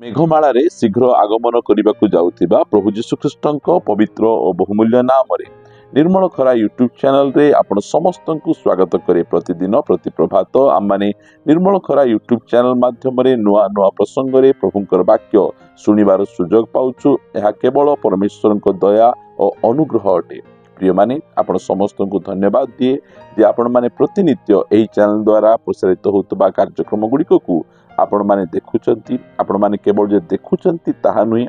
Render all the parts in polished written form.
ମେଘମାଳାରେ ଶୀଘ୍ର ଆଗମନ କରିବାକୁ ଯାଉଥିବା ପ୍ରଭୁ ଯୀଶୁଖ୍ରୀଷ୍ଟଙ୍କ ପବିତ୍ର ଓ ବହୁମୂଲ୍ୟ ନାମରେ ନିର୍ମଳ ଖରା ୟୁଟ୍ୟୁବ ଚ୍ୟାନେଲରେ ଆପଣ ସମସ୍ତଙ୍କୁ ସ୍ୱାଗତ କରେ। ପ୍ରତିଦିନ ପ୍ରତି ପ୍ରଭାତ ଆମମାନେ ନିର୍ମଳ ଖରା ୟୁଟ୍ୟୁବ ଚ୍ୟାନେଲ ମାଧ୍ୟମରେ ନୂଆ ନୂଆ ପ୍ରସଙ୍ଗରେ ପ୍ରଭୁଙ୍କର ବାକ୍ୟ ଶୁଣିବାର ସୁଯୋଗ ପାଉଛୁ। ଏହା କେବଳ ପରମେଶ୍ୱରଙ୍କ ଦୟା ଓ ଅନୁଗ୍ରହ ଅଟେ। ପ୍ରିୟମାନେ, ଆପଣ ସମସ୍ତଙ୍କୁ ଧନ୍ୟବାଦ ଦିଏ ଯେ ଆପଣମାନେ ପ୍ରତିନିତ୍ୟ ଏହି ଚ୍ୟାନେଲ ଦ୍ୱାରା ପ୍ରସାରିତ ହେଉଥିବା କାର୍ଯ୍ୟକ୍ରମ ଗୁଡ଼ିକକୁ ଆପଣମାନେ ଦେଖୁଛନ୍ତି। ଆପଣମାନେ କେବଳ ଯେ ଦେଖୁଛନ୍ତି ତାହା ନୁହେଁ,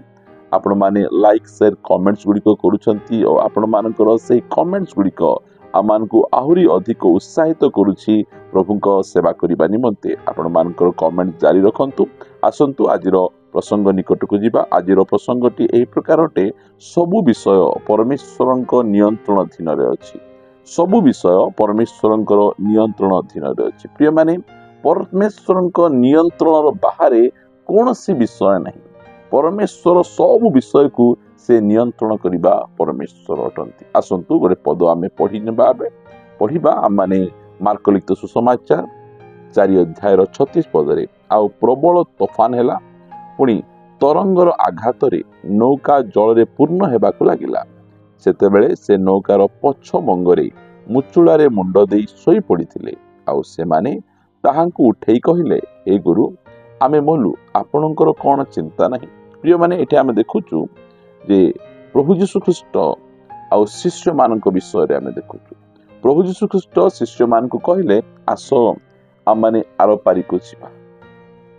ଆପଣମାନେ ଲାଇକ୍ ସେୟାର କମେଣ୍ଟସ୍ ଗୁଡ଼ିକ କରୁଛନ୍ତି ଓ ଆପଣମାନଙ୍କର ସେହି କମେଣ୍ଟସ୍ ଗୁଡ଼ିକ ଆମମାନଙ୍କୁ ଆହୁରି ଅଧିକ ଉତ୍ସାହିତ କରୁଛି ପ୍ରଭୁଙ୍କ ସେବା କରିବା ନିମନ୍ତେ। ଆପଣମାନଙ୍କର କମେଣ୍ଟ ଜାରି ରଖନ୍ତୁ। ଆସନ୍ତୁ ଆଜିର ପ୍ରସଙ୍ଗ ନିକଟକୁ ଯିବା। ଆଜିର ପ୍ରସଙ୍ଗଟି ଏହି ପ୍ରକାର ଅଟେ, ସବୁ ବିଷୟ ପରମେଶ୍ୱରଙ୍କ ନିୟନ୍ତ୍ରଣ ଅଧୀନରେ ଅଛି। ସବୁ ବିଷୟ ପରମେଶ୍ୱରଙ୍କର ନିୟନ୍ତ୍ରଣ ଅଧୀନରେ ଅଛି। ପ୍ରିୟମାନେ, ପରମେଶ୍ୱରଙ୍କ ନିୟନ୍ତ୍ରଣର ବାହାରେ କୌଣସି ବିଷୟ ନାହିଁ। ପରମେଶ୍ୱର ସବୁ ବିଷୟକୁ ସେ ନିୟନ୍ତ୍ରଣ କରିବା ପରମେଶ୍ୱର ଅଟନ୍ତି। ଆସନ୍ତୁ ଗୋଟେ ପଦ ଆମେ ପଢିବା ଆମମାନେ ମାର୍କ ଲିଖିତ ସୁସମାଚାର 4 ଅଧ୍ୟାୟର 36 ପଦରେ। ଆଉ ପ୍ରବଳ ତୋଫାନ ହେଲା, ପୁଣି ତରଙ୍ଗର ଆଘାତରେ ନୌକା ଜଳରେ ପୂର୍ଣ୍ଣ ହେବାକୁ ଲାଗିଲା। ସେତେବେଳେ ସେ ନୌକାର ପଛ ମଙ୍ଗରେ ମୁଚୁଳାରେ ମୁଣ୍ଡ ଦେଇ ଶୋଇ ପଡ଼ିଥିଲେ। ଆଉ ସେମାନେ ତାହାଙ୍କୁ ଉଠେଇ କହିଲେ, ହେ ଗୁରୁ, ଆମେ ମଲୁ, ଆପଣଙ୍କର କଣ ଚିନ୍ତା ନାହିଁ? ପ୍ରିୟମାନେ, ଏଠି ଆମେ ଦେଖୁଛୁ ଯେ ପ୍ରଭୁ ଯୀଶୁଖ୍ରୀଷ୍ଟ ଆଉ ଶିଷ୍ୟମାନଙ୍କ ବିଷୟରେ ଆମେ ଦେଖୁଛୁ। ପ୍ରଭୁ ଯୀଶୁଖ୍ରୀଷ୍ଟ ଶିଷ୍ୟମାନଙ୍କୁ କହିଲେ, ଆସ ଆମମାନେ ଆର ପାରିକୁ ଯିବା।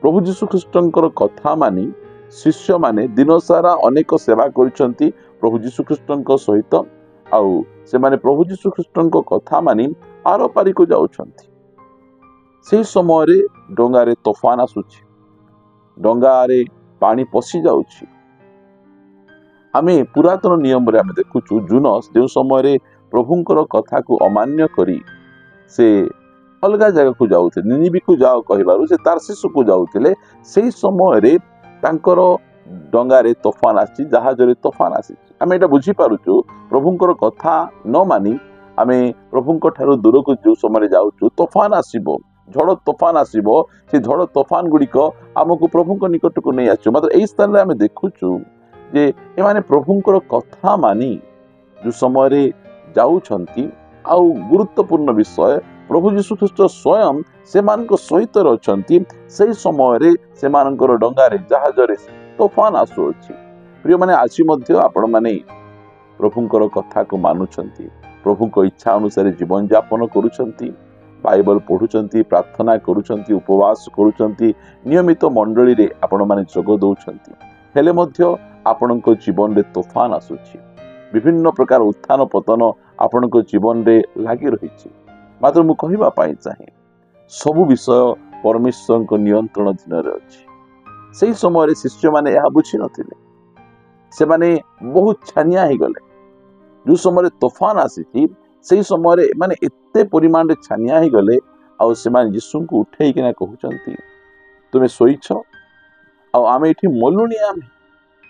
ପ୍ରଭୁ ଯୀଶୁଖ୍ରୀଷ୍ଟଙ୍କର କଥା ମାନି ଶିଷ୍ୟମାନେ ଦିନସାରା ଅନେକ ସେବା କରିଛନ୍ତି ପ୍ରଭୁ ଯୀଶୁଖ୍ରୀଷ୍ଟଙ୍କ ସହିତ। ଆଉ ସେମାନେ ପ୍ରଭୁ ଯୀଶୁଖ୍ରୀଷ୍ଟଙ୍କ କଥା ମାନି ଆର ପାରିକୁ ଯାଉଛନ୍ତି। ସେହି ସମୟରେ ଡଙ୍ଗାରେ ତୋଫାନ ଆସୁଛି, ଡଙ୍ଗାରେ ପାଣି ପଶି ଯାଉଛି। ଆମେ ପୁରାତନ ନିୟମରେ ଆମେ ଦେଖୁଛୁ, ଜୁନସ୍ ଯେଉଁ ସମୟରେ ପ୍ରଭୁଙ୍କର କଥାକୁ ଅମାନ୍ୟ କରି ସେ ଅଲଗା ଜାଗାକୁ ଯାଉଥିଲେ, ନିନିବିକୁ ଯାଅ କହିବାରୁ ସେ ତାର୍ସିସକୁ ଯାଉଥିଲେ, ସେହି ସମୟରେ ତାଙ୍କର ଡଙ୍ଗାରେ ତୋଫାନ ଆସିଛି, ଜାହାଜରେ ତୋଫାନ ଆସିଛି। ଆମେ ଏଇଟା ବୁଝିପାରୁଛୁ, ପ୍ରଭୁଙ୍କର କଥା ନ ମାନି ଆମେ ପ୍ରଭୁଙ୍କ ଠାରୁ ଦୂରକୁ ଯେଉଁ ସମୟରେ ଯାଉଛୁ, ତୋଫାନ ଆସିବ, ଝଡ଼ ତୋଫାନ ଆସିବ। ସେ ଝଡ଼ ତୋଫାନ ଗୁଡ଼ିକ ଆମକୁ ପ୍ରଭୁଙ୍କ ନିକଟକୁ ନେଇ ଆସିବ। ମାତ୍ର ଏହି ସ୍ଥାନରେ ଆମେ ଦେଖୁଛୁ ଯେ ଏମାନେ ପ୍ରଭୁଙ୍କର କଥା ମାନି ଯେଉଁ ସମୟରେ ଯାଉଛନ୍ତି, ଆଉ ଗୁରୁତ୍ୱପୂର୍ଣ୍ଣ ବିଷୟ, ପ୍ରଭୁ ଯୀଶୁଖ୍ରୀଷ୍ଟ ସ୍ୱୟଂ ସେମାନଙ୍କ ସହିତ ଅଛନ୍ତି। ସେହି ସମୟରେ ସେମାନଙ୍କର ଡଙ୍ଗାରେ, ଜାହାଜରେ ତୋଫାନ ଆସୁଅଛି। ପ୍ରିୟମାନେ, ଆଜି ମଧ୍ୟ ଆପଣମାନେ ପ୍ରଭୁଙ୍କର କଥାକୁ ମାନୁଛନ୍ତି, ପ୍ରଭୁଙ୍କ ଇଚ୍ଛା ଅନୁସାରେ ଜୀବନ ଯାପନ କରୁଛନ୍ତି, ବାଇବଲ ପଢୁଛନ୍ତି, ପ୍ରାର୍ଥନା କରୁଛନ୍ତି, ଉପବାସ କରୁଛନ୍ତି, ନିୟମିତ ମଣ୍ଡଳୀରେ ଆପଣମାନେ ଯୋଗ ଦେଉଛନ୍ତି। ହେଲେ ମଧ୍ୟ ଆପଣଙ୍କ ଜୀବନରେ ତୋଫାନ ଆସୁଛି, ବିଭିନ୍ନ ପ୍ରକାର ଉତ୍ଥାନ ପତନ ଆପଣଙ୍କ ଜୀବନରେ ଲାଗି ରହିଛି। ମାତ୍ର ମୁଁ କହିବା ପାଇଁ ଚାହେଁ, ସବୁ ବିଷୟ ପରମେଶ୍ୱରଙ୍କ ନିୟନ୍ତ୍ରଣ ଅଧୀନରେ ଅଛି। ସେହି ସମୟରେ ଶିଷ୍ୟମାନେ ଏହା ବୁଝିନଥିଲେ। ସେମାନେ ବହୁତ ଛାନିଆ ହେଇଗଲେ। ଯେଉଁ ସମୟରେ ତୋଫାନ ଆସିଛି, ସେହି ସମୟରେ ଏମାନେ ଏତେ ପରିମାଣରେ ଛାନିଆ ହେଇଗଲେ। ଆଉ ସେମାନେ ଯୀଶୁଙ୍କୁ ଉଠେଇକିନା କହୁଛନ୍ତି, ତୁମେ ଶୋଇଛ, ଆଉ ଆମେ ଏଠି ମଲୁଣି। ଆମେ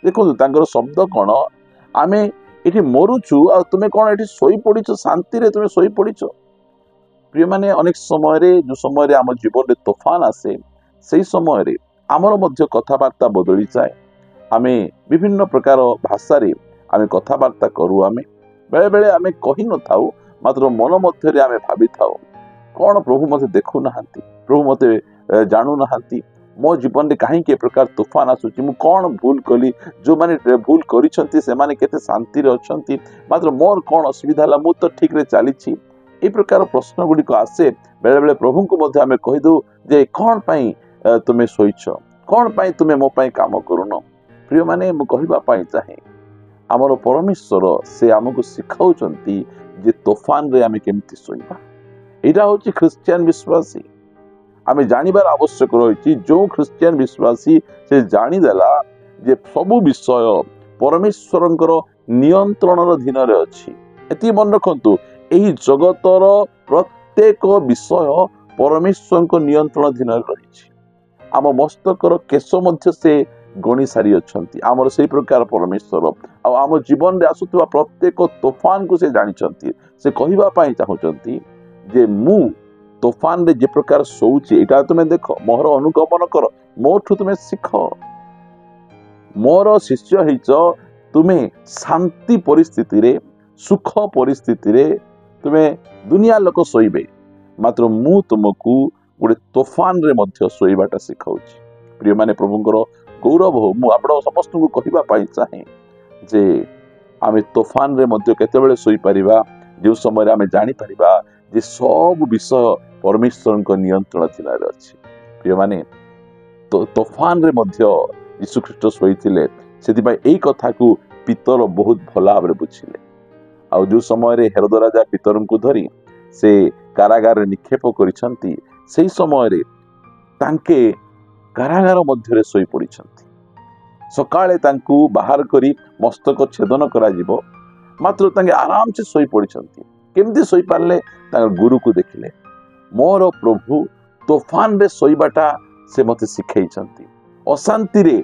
ଦେଖନ୍ତୁ ତାଙ୍କର ଶବ୍ଦ କଣ, ଆମେ ଏଠି ମରୁଛୁ, ଆଉ ତୁମେ କଣ ଏଠି ଶୋଇପଡ଼ିଛ, ଶାନ୍ତିରେ ତୁମେ ଶୋଇପଡ଼ିଛ। ପ୍ରିୟମାନେ, ଅନେକ ସମୟରେ ଯେଉଁ ସମୟରେ ଆମ ଜୀବନରେ ତୋଫାନ ଆସେ, ସେହି ସମୟରେ ଆମର ମଧ୍ୟ କଥାବାର୍ତ୍ତା ବଦଳିଯାଏ। ଆମେ ବିଭିନ୍ନ ପ୍ରକାର ଭାଷାରେ ଆମେ କଥାବାର୍ତ୍ତା କରୁ। ଆମେ ବେଳେବେଳେ ଆମେ କହିନଥାଉ, ମାତ୍ର ମନ ମଧ୍ୟରେ ଆମେ ଭାବିଥାଉ, କଣ ପ୍ରଭୁ ମୋତେ ଦେଖୁନାହାନ୍ତି, ପ୍ରଭୁ ମୋତେ ଜାଣୁନାହାନ୍ତି, ମୋ ଜୀବନରେ କାହିଁକି ଏ ପ୍ରକାର ତୋଫାନ ଆସୁଛି, ମୁଁ କଣ ଭୁଲ କଲି, ଯେଉଁମାନେ ଭୁଲ କରିଛନ୍ତି ସେମାନେ କେତେ ଶାନ୍ତିରେ ଅଛନ୍ତି, ମାତ୍ର ମୋର କଣ ଅସୁବିଧା ହେଲା, ମୁଁ ତ ଠିକରେ ଚାଲିଛି। এই ପ୍ରକାର ପ୍ରଶ୍ନ ଗୁଡ଼ିକ ଆସେ। ବେଳେବେଳେ ପ୍ରଭୁଙ୍କୁ ମଧ୍ୟ ଆମେ କହିଦେଉ ଯେ କଣ ପାଇଁ ତୁମେ ଶୋଇଛ, କଣ ପାଇଁ ତୁମେ ମୋ ପାଇଁ କାମ କରୁନ। ପ୍ରିୟମାନେ, ମୁଁ କହିବା ପାଇଁ ଚାହେଁ, ଆମର ପରମେଶ୍ୱର ସେ ଆମକୁ ଶିଖାଉଛନ୍ତି ଯେ ତୋଫାନରେ ଆମେ କେମିତି ଶୋଇବା। ଏଇଟା ହେଉଛି ଖ୍ରୀଷ୍ଟିଆନ ବିଶ୍ୱାସୀ। ଆମେ ଜାଣିବାର ଆବଶ୍ୟକ ରହିଛି। ଯେଉଁ ଖ୍ରୀଷ୍ଟିଆନ ବିଶ୍ୱାସୀ ସେ ଜାଣିଦେଲା ଯେ ସବୁ ବିଷୟ ପରମେଶ୍ୱରଙ୍କର ନିୟନ୍ତ୍ରଣର ଅଧୀନରେ ଅଛି। ଏତିକି ମନେ ରଖନ୍ତୁ, ଏହି ଜଗତର ପ୍ରତ୍ୟେକ ବିଷୟ ପରମେଶ୍ୱରଙ୍କ ନିୟନ୍ତ୍ରଣ ଅଧୀନରେ ରହିଛି। ଆମ ମସ୍ତକର କେଶ ମଧ୍ୟ ସେ ଗଣି ସାରି ଅଛନ୍ତି। ଆମର ସେଇ ପ୍ରକାର ପରମେଶ୍ୱର। ଆଉ ଆମ ଜୀବନରେ ଆସୁଥିବା ପ୍ରତ୍ୟେକ ତୋଫାନକୁ ସେ ଜାଣିଛନ୍ତି। ସେ କହିବା ପାଇଁ ଚାହୁଁଛନ୍ତି ଯେ ମୁଁ ତୋଫାନରେ ଯେ ପ୍ରକାର ଶୋଉଛି, ଏଇଟା ତୁମେ ଦେଖ, ମୋର ଅନୁଗମନ କର, ମୋଠୁ ତୁମେ ଶିଖ। मोर शिष्य होइच तुम्हें शांति परिस्थिति रे सुख परिस्थिति रे तुम्हें दुनिया लोक शोइबे मात्र मु तुमको गोटे तोफान रे मध्य शोइबाटा शिखाउछि। प्रिय माने प्रभुंकर गौरव हो मु आपण समस्त को कहिबा पाई चाहे जे आमे तोफान रे मध्य केतेबेले शोइ परिबा जो समय आमे जानि परिबा जे सब विषय परमेश्वर को नियंत्रण अधीन अछि। प्रिय माने तोफान रे मध्य यीशु ख्रीष्ट शोइथिले सेति एई कथा को पितर बहुत भला भाबरे बुझिले। आ जो समय रे हेरोद राजा पितर को धरी से कारागार रे निक्षेप करिसंती सेई समय रे तांके कारागार मध्य रे सोई पड़िसंती। सकाळे तांकू बाहर करी मस्तक छेदन करा जिवो मात्र तांके आराम से सोई पड़िसंती। केमती सोई पारले तांकर गुरु को देखिले। मोर प्रभु तोफान रे सोईबाटा से मते सिखाइछंती। अशांति रे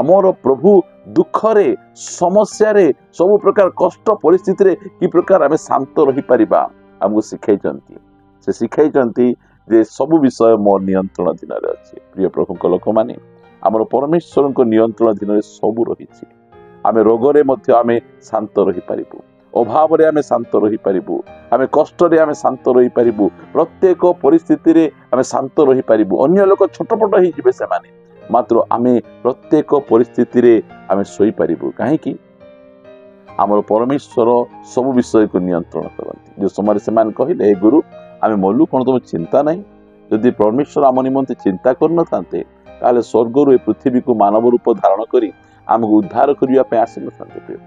मोर प्रभु दुख रे समस्या रे सब प्रकार कष्ट परिस्थिति रे कि प्रकार आमे शांत रही परिबा हमको सिखाइछंती। से सिखाइछंती जे सब विषय मोर नियंत्रण अधीन रे अछि। प्रिय प्रभु को लोक माने हमर परमेश्वर को नियंत्रण अधीन रे सब रहिछि। आमे रोग रे मध्य आमे शांत रही परिबु, अभाव रे आमे शांत रही परिबु, आमे कष्ट रे आमे शांत रही परिबु, प्रत्येक परिस्थिति रे आमे शांत रही परिबु। अन्य लोक छोटपट ही जिवे से माने मात्र आमे प्रत्येक परिस्थिति रे आमे सोई परिबु काहे कि हमर परमेश्वर सब विषय को नियंत्रण करंती। जो समय से मान कहिले हे गुरु आमे मल्लू कोन तुम चिंता नहीं। यदि परमेश्वर आम निमंते चिंता करन थांते ताले स्वर्ग रु पृथ्वी को मानव रूप धारण करी हमको उद्धार करिया पे आसी न थांते। प्रिय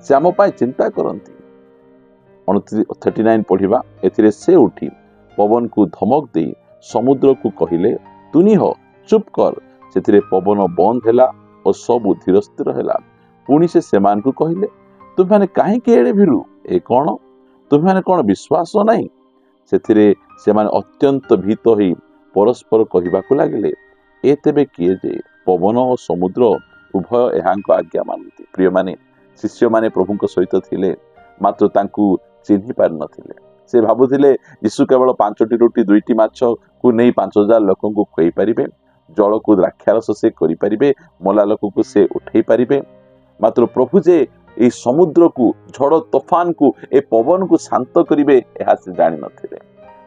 से आम पाए चिंता करंती। 39 पढ़िबा एथिरे से उठी पवन को धमक दे समुद्र को कहिले तुनी हो चुप कर। सेथिरे पवन बंद हैला और सब धीर स्थिर हैला। पुणी से सेमान को कहिले तुम माने काहे के एड़े भिरु ए कोन तुम माने कोन विश्वास नहीं। सेथिरे सेमान अत्यंत भीत होई परस्पर कहिबा को लागिले ए तेबे किए जे पवन और समुद्र उभय एहांक आज्ञा मानती। प्रिय माने शिष्य माने प्रभु को सहित थिले मात्र तांकू चिन्हि पार नथिले। से भाबुथिले यीशु केवल 5टी रोटी 2टी माछ को नहीं 5000 लोक को खुई परिबे, जल को द्राक्षारस से करि परिबे, मला लोक को से उठै परिबे। मात्र प्रभु जे ए समुद्र को झड़ तूफान को ए पवन को शांत करिवे एहा से जानि नथिले।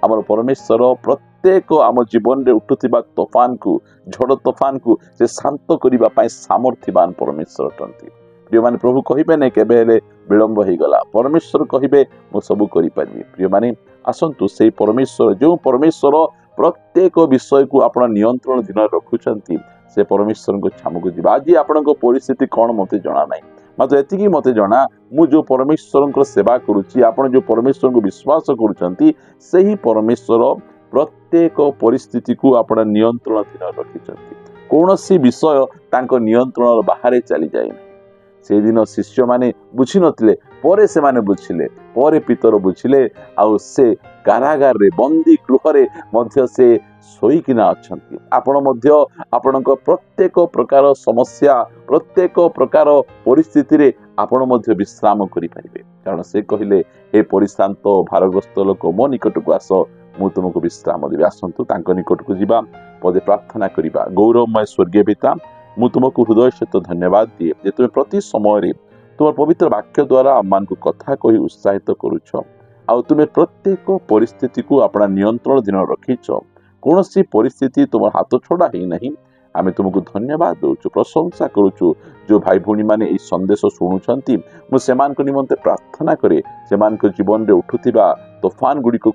हमर परमेश्वर प्रत्येक आम जीवन रे उठुथिबा तूफान को झड़ तूफान को से शांत करिबा पय सामर्थ्यवान परमेश्वर अटंती। प्रिय माने प्रभु कहिबे नै केबे हेले विलंब होई गला परमेश्वर कहिबे मो सब करि परिबे। प्रिय माने आसंतु सेई परमेश्वर जो परमेश्वर प्रत्येक विषय को आपण नियंत्रण दिन रखुचंती से परमेश्वर को छामको जिबा। आज आपण को परिस्थिति कोन मते जणा नै मात्र एतिकी मते जणा मु जो परमेश्वर को सेवा करूची आपण जो परमेश्वर को विश्वास करूचंती सेही परमेश्वर प्रत्येक परिस्थिति को आपण नियंत्रण दिन रखिचंती। कोनोसी विषय तांको नियंत्रण बाहर चली जाय। से दिन शिष्य माने बुझी नथिले परे से माने बुझिले परे पितर बुझिले आउ से कारागार रे बंदी गृह रे मध्य से सोई किना अछंती। आपण मध्य आपणक प्रत्येक प्रकार समस्या प्रत्येक प्रकार परिस्थिति रे आपण मध्य विश्राम करि परिबे कारण से कहिले हे परिशांत भारग्रस्त लोक मो निकट को आस मु तुमको विश्राम देबे। आसंतु तांको निकट को जिबा पदे प्रार्थना करिबा। गौरवमय स्वर्गीय पिता मु तुमको हृदय सहित धन्यवाद दिए जे तुम प्रति समय तुम पवित्र वाक्य द्वारा आम को कथा कही उत्साहित करुछ आउ तुम प्रत्येक परिस्थिति को अपना नियंत्रण दिन रखीच। कौन सी परिस्थिति तुम हाथ छड़ा ही नहीं। आमे तुमको धन्यवाद दउछु प्रशंसा करुछु। जो भाई भौणी माने ई संदेश शुणुछंती मु सेमान को निमंते प्रार्थना करे सेमान को जीवन रे उठुथिबा तूफान गुडी को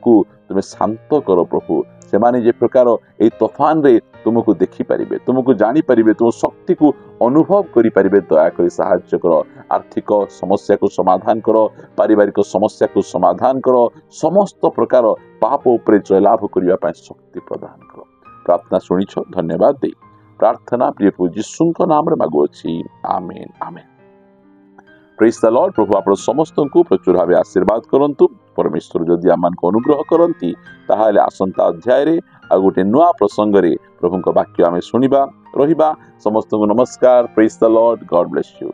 तुम शांत करो प्रभु। सेमाने जे प्रकार ए तूफान रे तुमको देखि परिबे तुमको जानि परिबे तुम शक्ति को अनुभव करि परिबे दया करी सहायता करो। आर्थिक समस्या को समाधान करो पारिवारिक समस्या को समाधान करो समस्त प्रकार पाप उपरे जयलाभ करिया पय शक्ति प्रदान करो। प्रार्थना सुनिछ धन्यवाद दे प्रार्थना प्रिय प्रभु यीशु को नाम रे मागुछि आमेन आमेन। Praise the Lord. प्रभु आपण समस्त को प्रचुर भाव आशीर्वाद करंतु। परमेश्वर जदि आमान को अनुग्रह करंती ताहाले आसंता अध्याय रे आ गोटे नुआ प्रसंग रे प्रभु को वाक्य आमे सुनिबा रहिबा। समस्त को नमस्कार। Praise the Lord. God bless you.